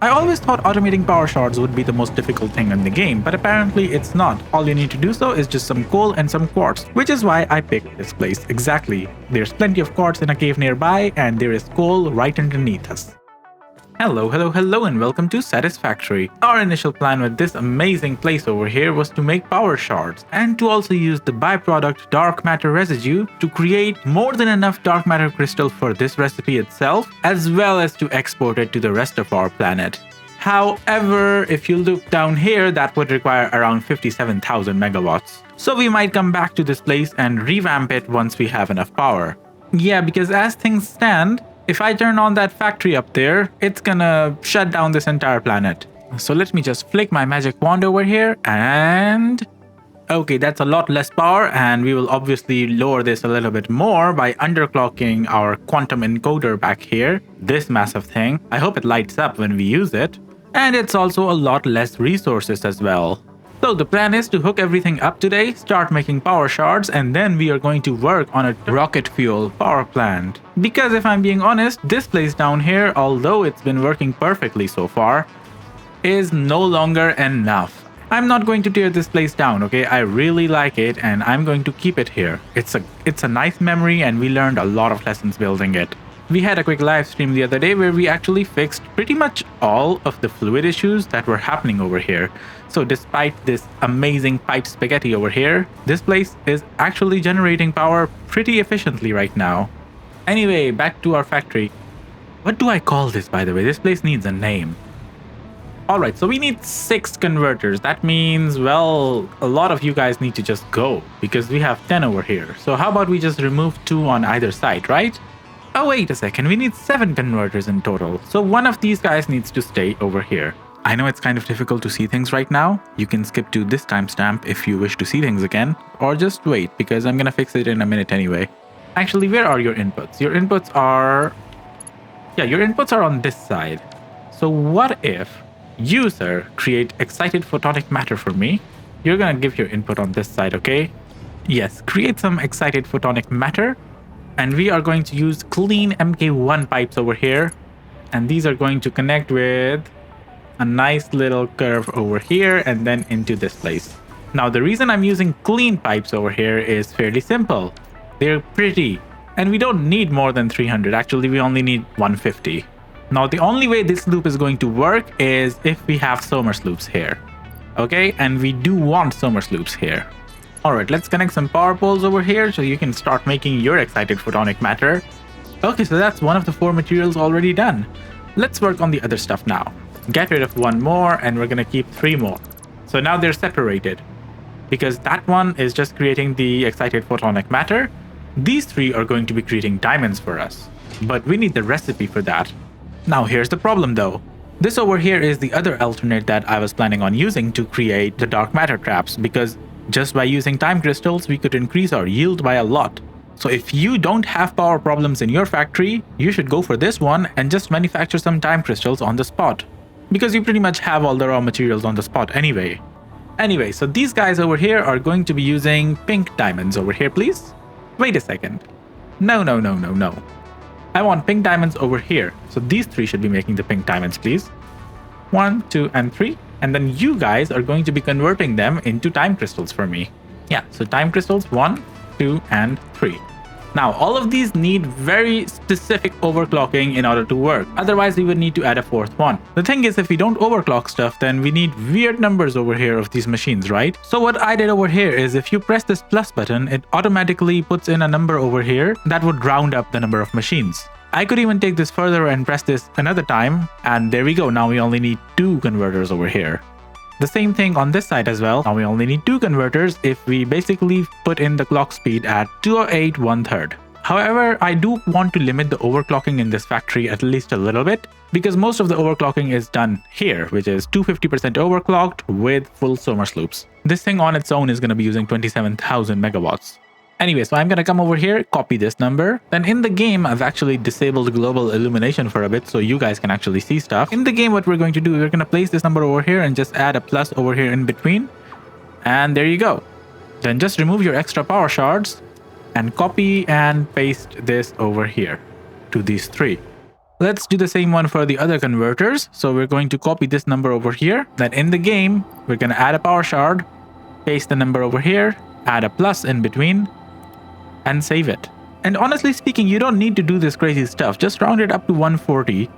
I always thought automating power shards would be the most difficult thing in the game, but apparently it's not. All you need to do so is just some coal and some quartz, which is why I picked this place exactly. There's plenty of quartz in a cave nearby, and there is coal right underneath us. Hello, and welcome to Satisfactory. Our initial plan with this amazing place over here was to make power shards, and to also use the byproduct dark matter residue to create more than enough dark matter crystal for this recipe itself, as well as to export it to the rest of our planet. However, if you look down here, that would require around 57,000 megawatts. So we might come back to this place and revamp it once we have enough power. Yeah, because as things stand, if I turn on that factory up there, it's gonna shut down this entire planet. So let me just flick my magic wand over here and... Okay, that's a lot less power, and we will obviously lower this a little bit more by underclocking our quantum encoder back here. This massive thing. I hope it lights up when we use it. And it's also a lot less resources as well. So the plan is to hook everything up today, start making power shards, and then we are going to work on a rocket fuel power plant. Because if I'm being honest, this place down here, although it's been working perfectly so far, is no longer enough. I'm not going to tear this place down, okay? I really like it and I'm going to keep it here. It's a nice memory and we learned a lot of lessons building it. We had a quick live stream the other day where we actually fixed pretty much all of the fluid issues that were happening over here. So despite this amazing pipe spaghetti over here, this place is actually generating power pretty efficiently right now. Anyway, back to our factory. What do I call this, by the way? This place needs a name. Alright, so we need 6 converters. That means, well, a lot of you guys need to just go because we have 10 over here. So how about we just remove 2 on either side, right? Oh, wait a second, we need 7 converters in total. So one of these guys needs to stay over here. I know it's kind of difficult to see things right now. You can skip to this timestamp if you wish to see things again, or just wait because I'm gonna fix it in a minute anyway. Actually, where are your inputs? Your inputs are... Yeah, your inputs are on this side. So what if you, sir, create excited photonic matter for me? You're gonna give your input on this side, okay? Yes, create some excited photonic matter. And we are going to use clean MK1 pipes over here. And these are going to connect with a nice little curve over here and then into this place. Now, the reason I'm using clean pipes over here is fairly simple. They're pretty. And we don't need more than 300. Actually, we only need 150. Now, the only way this loop is going to work is if we have Somers loops here. Okay? And we do want Somers loops here. Alright, let's connect some power poles over here so you can start making your excited photonic matter. Okay, so that's one of the 4 materials already done. Let's work on the other stuff now. Get rid of 1 more and we're gonna keep 3 more. So now they're separated. Because that one is just creating the excited photonic matter. These 3 are going to be creating diamonds for us. But we need the recipe for that. Now here's the problem though. This over here is the other alternate that I was planning on using to create the dark matter traps, because just by using time crystals, we could increase our yield by a lot. So if you don't have power problems in your factory, you should go for this one and just manufacture some time crystals on the spot. Because you pretty much have all the raw materials on the spot anyway. Anyway, so these guys over here are going to be using pink diamonds over here, please. Wait a second. No. I want pink diamonds over here. So these 3 should be making the pink diamonds, please. 1, 2, and 3. And then you guys are going to be converting them into time crystals for me. Yeah, so time crystals 1, 2, and 3. Now, all of these need very specific overclocking in order to work. Otherwise, we would need to add a 4th one. The thing is, if we don't overclock stuff, then we need weird numbers over here of these machines, right? So what I did over here is if you press this plus button, it automatically puts in a number over here that would round up the number of machines. I could even take this further and press this another time, and there we go. Now we only need 2 converters over here. The same thing on this side as well. Now we only need 2 converters if we basically put in the clock speed at 208 1/3. However, I do want to limit the overclocking in this factory at least a little bit, because most of the overclocking is done here, which is 250% overclocked with full Somers loops. This thing on its own is going to be using 27,000 megawatts. Anyway, so I'm gonna come over here, copy this number. Then in the game, I've actually disabled global illumination for a bit so you guys can actually see stuff. In the game, what we're going to do, we're gonna place this number over here and just add a plus over here in between. And there you go. Then just remove your extra power shards and copy and paste this over here to these 3. Let's do the same one for the other converters. So we're going to copy this number over here. Then in the game, we're going to add a power shard, paste the number over here, add a plus in between, and save it. And honestly speaking, you don't need to do this crazy stuff. Just round it up to 140,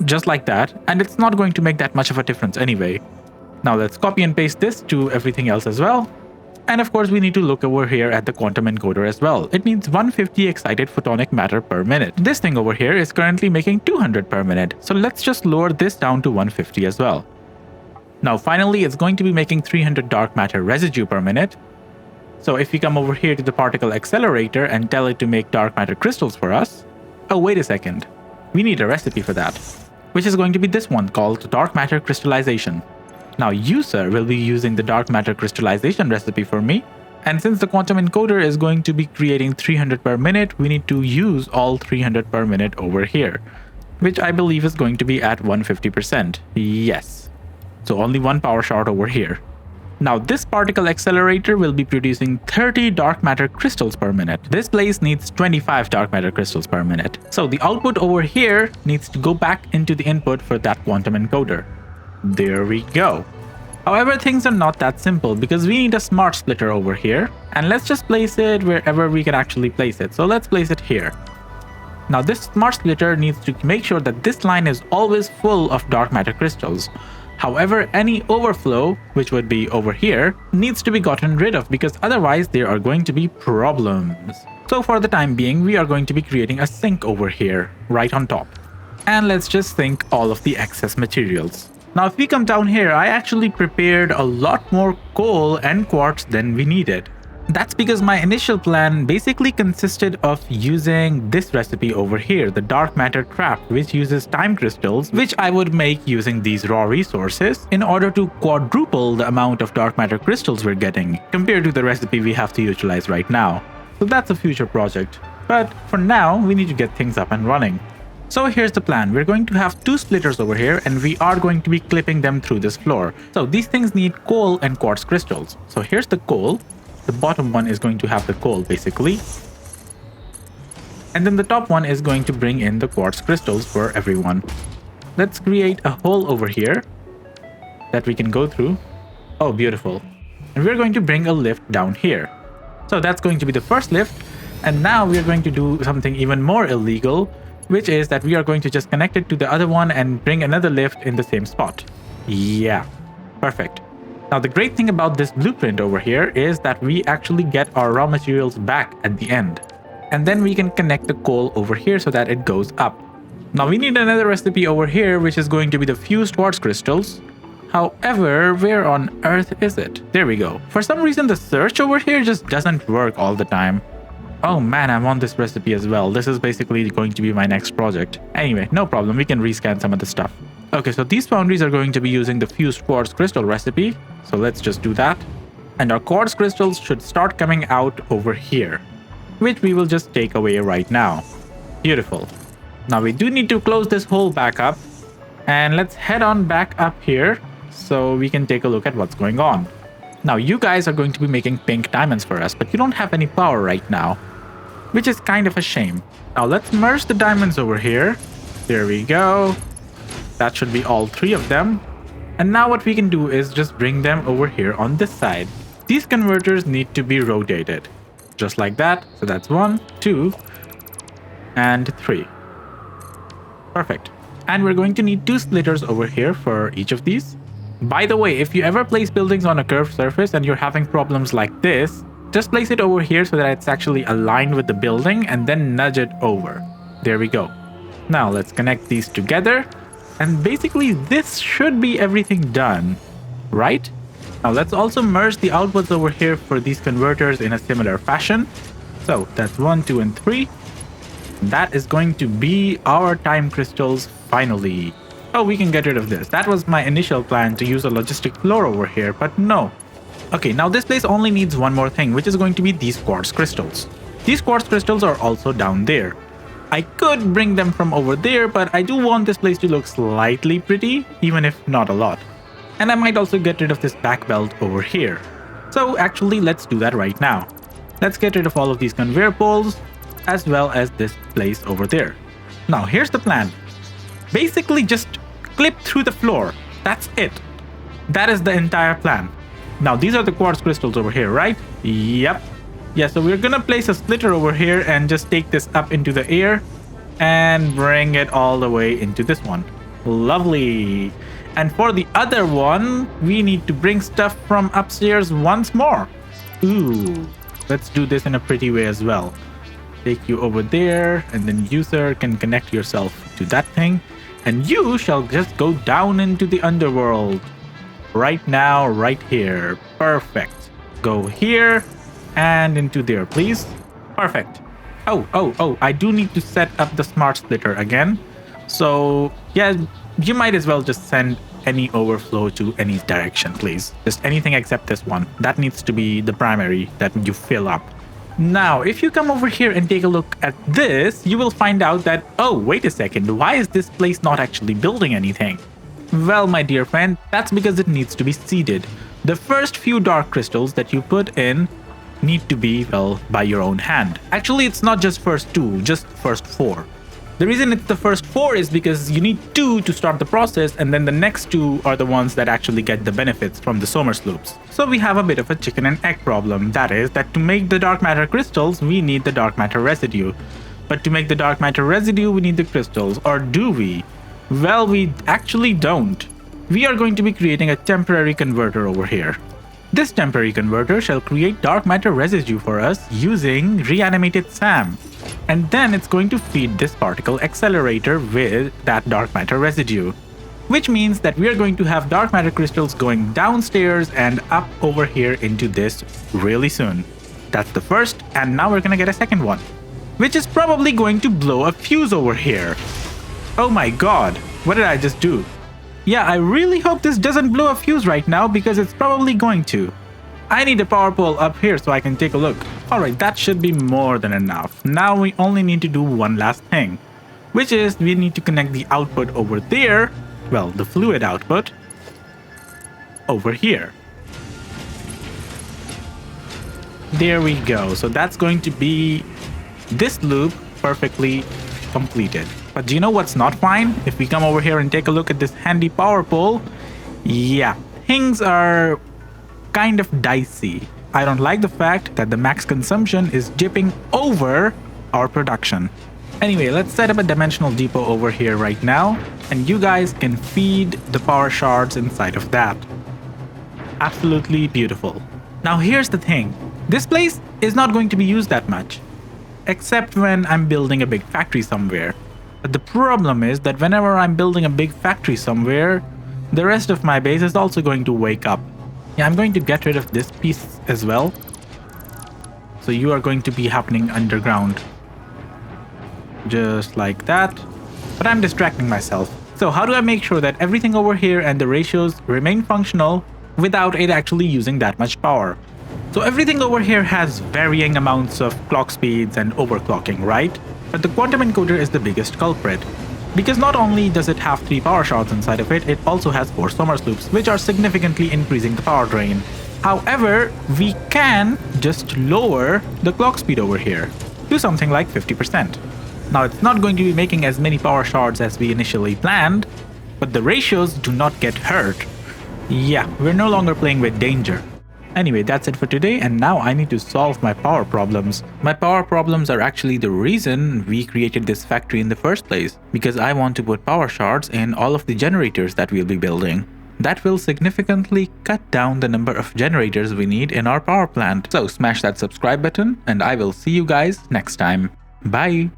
just like that, and it's not going to make that much of a difference anyway. Now let's copy and paste this to everything else as well. And of course, we need to look over here at the quantum encoder as well. It means 150 excited photonic matter per minute. This thing over here is currently making 200 per minute. So let's just lower this down to 150 as well. Now finally, it's going to be making 300 dark matter residue per minute. So if we come over here to the particle accelerator and tell it to make dark matter crystals for us. Oh, wait a second. We need a recipe for that, which is going to be this one called dark matter crystallization. Now user will be using the dark matter crystallization recipe for me. And since the quantum encoder is going to be creating 300 per minute, we need to use all 300 per minute over here, which I believe is going to be at 150%. Yes. So only one power shard over here. Now this particle accelerator will be producing 30 dark matter crystals per minute. This place needs 25 dark matter crystals per minute. So the output over here needs to go back into the input for that quantum encoder. There we go. However, things are not that simple because we need a smart splitter over here, and let's just place it wherever we can actually place it. So let's place it here. Now this smart splitter needs to make sure that this line is always full of dark matter crystals. However, any overflow, which would be over here, needs to be gotten rid of because otherwise there are going to be problems. So for the time being, we are going to be creating a sink over here, right on top. And let's just sink all of the excess materials. Now if we come down here, I actually prepared a lot more coal and quartz than we needed. That's because my initial plan basically consisted of using this recipe over here, the dark matter trap, which uses time crystals, which I would make using these raw resources in order to quadruple the amount of dark matter crystals we're getting compared to the recipe we have to utilize right now. So that's a future project. But for now, we need to get things up and running. So here's the plan. We're going to have two splitters over here and we are going to be clipping them through this floor. So these things need coal and quartz crystals. So here's the coal. The bottom one is going to have the coal basically. And then the top one is going to bring in the quartz crystals for everyone. Let's create a hole over here that we can go through. Oh, beautiful. And we're going to bring a lift down here. So that's going to be the first lift. And now we're going to do something even more illegal, which is that we are going to just connect it to the other one and bring another lift in the same spot. Yeah, perfect. Now the great thing about this blueprint over here is that we actually get our raw materials back at the end. And then we can connect the coal over here so that it goes up. Now we need another recipe over here, which is going to be the fused quartz crystals. However, where on earth is it? There we go. For some reason, the search over here just doesn't work all the time. Oh man, I'm on this recipe as well. This is basically going to be my next project. Anyway, no problem. We can rescan some of the stuff. Okay, so these foundries are going to be using the fused quartz crystal recipe. So let's just do that. And our quartz crystals should start coming out over here, which we will just take away right now. Beautiful. Now we do need to close this hole back up. And let's head on back up here so we can take a look at what's going on. Now you guys are going to be making pink diamonds for us, but you don't have any power right now, which is kind of a shame. Now let's merge the diamonds over here. There we go. That should be all three of them. And now what we can do is just bring them over here on this side. These converters need to be rotated, just like that. So that's 1, 2, and 3. Perfect. And we're going to need 2 splitters over here for each of these. By the way, if you ever place buildings on a curved surface and you're having problems like this, just place it over here so that it's actually aligned with the building and then nudge it over. There we go. Now let's connect these together. And basically this should be everything done, right? Now let's also merge the outputs over here for these converters in a similar fashion. So that's 1, 2, and 3. That is going to be our time crystals finally. Oh, we can get rid of this. That was my initial plan to use a logistic floor over here, but no. Okay, now this place only needs one more thing, which is going to be these quartz crystals. These quartz crystals are also down there. I could bring them from over there, but I do want this place to look slightly pretty, even if not a lot. And I might also get rid of this back belt over here. So actually, let's do that right now. Let's get rid of all of these conveyor poles, as well as this place over there. Now here's the plan. basically just clip through the floor. That's it. That is the entire plan. Now, these are the quartz crystals over here, right? Yep. Yeah, so we're gonna place a splitter over here and just take this up into the air and bring it all the way into this one. Lovely. And for the other one, we need to bring stuff from upstairs once more. Ooh, let's do this in a pretty way as well. Take you over there, and then you, sir, can connect yourself to that thing. And you shall just go down into the underworld. Right now, right here. Perfect. Go here and into there, please. Perfect. Oh, I do need to set up the smart splitter again. So, yeah, you might as well just send any overflow to any direction, please. Just anything except this one. That needs to be the primary that you fill up. Now, if you come over here and take a look at this, you will find out that, oh, wait a second, why is this place not actually building anything? Well, my dear friend, that's because it needs to be seeded. The first few dark crystals that you put in need to be, well, by your own hand. Actually, it's not just first 2, just first 4. The reason it's the first 4 is because you need 2 to start the process, and then the next 2 are the ones that actually get the benefits from the Somers loops. So we have a bit of a chicken and egg problem. That is that to make the dark matter crystals, we need the dark matter residue. But to make the dark matter residue, we need the crystals. Or do we? Well, we actually don't. We are going to be creating a temporary converter over here. This temporary converter shall create dark matter residue for us using reanimated SAM. And then it's going to feed this particle accelerator with that dark matter residue. Which means that we are going to have dark matter crystals going downstairs and up over here into this really soon. That's the first, and now we're gonna get a second one. Which is probably going to blow a fuse over here. Oh my god, what did I just do? Yeah, I really hope this doesn't blow a fuse right now because it's probably going to. I need a power pole up here so I can take a look. Alright, that should be more than enough. Now we only need to do one last thing, which is we need to connect the output over there, well, the fluid output, over here. There we go. So that's going to be this loop perfectly completed. But do you know what's not fine? If we come over here and take a look at this handy power pole, yeah, things are kind of dicey. I don't like the fact that the max consumption is dipping over our production. Anyway, let's set up a dimensional depot over here right now, and you guys can feed the power shards inside of that. Absolutely beautiful. Now here's the thing. This place is not going to be used that much, except when I'm building a big factory somewhere. But the problem is that whenever I'm building a big factory somewhere, the rest of my base is also going to wake up. Yeah, I'm going to get rid of this piece as well. So you are going to be happening underground. Just like that. But I'm distracting myself. So how do I make sure that everything over here and the ratios remain functional without it actually using that much power? So everything over here has varying amounts of clock speeds and overclocking, right? But the quantum encoder is the biggest culprit. Because not only does it have 3 power shards inside of it, it also has 4 Somers loops, which are significantly increasing the power drain. However, we can just lower the clock speed over here to something like 50%. Now it's not going to be making as many power shards as we initially planned, but the ratios do not get hurt. Yeah, we're no longer playing with danger. Anyway, that's it for today, and now I need to solve my power problems. My power problems are actually the reason we created this factory in the first place, because I want to put power shards in all of the generators that we'll be building. That will significantly cut down the number of generators we need in our power plant. So smash that subscribe button, and I will see you guys next time. Bye!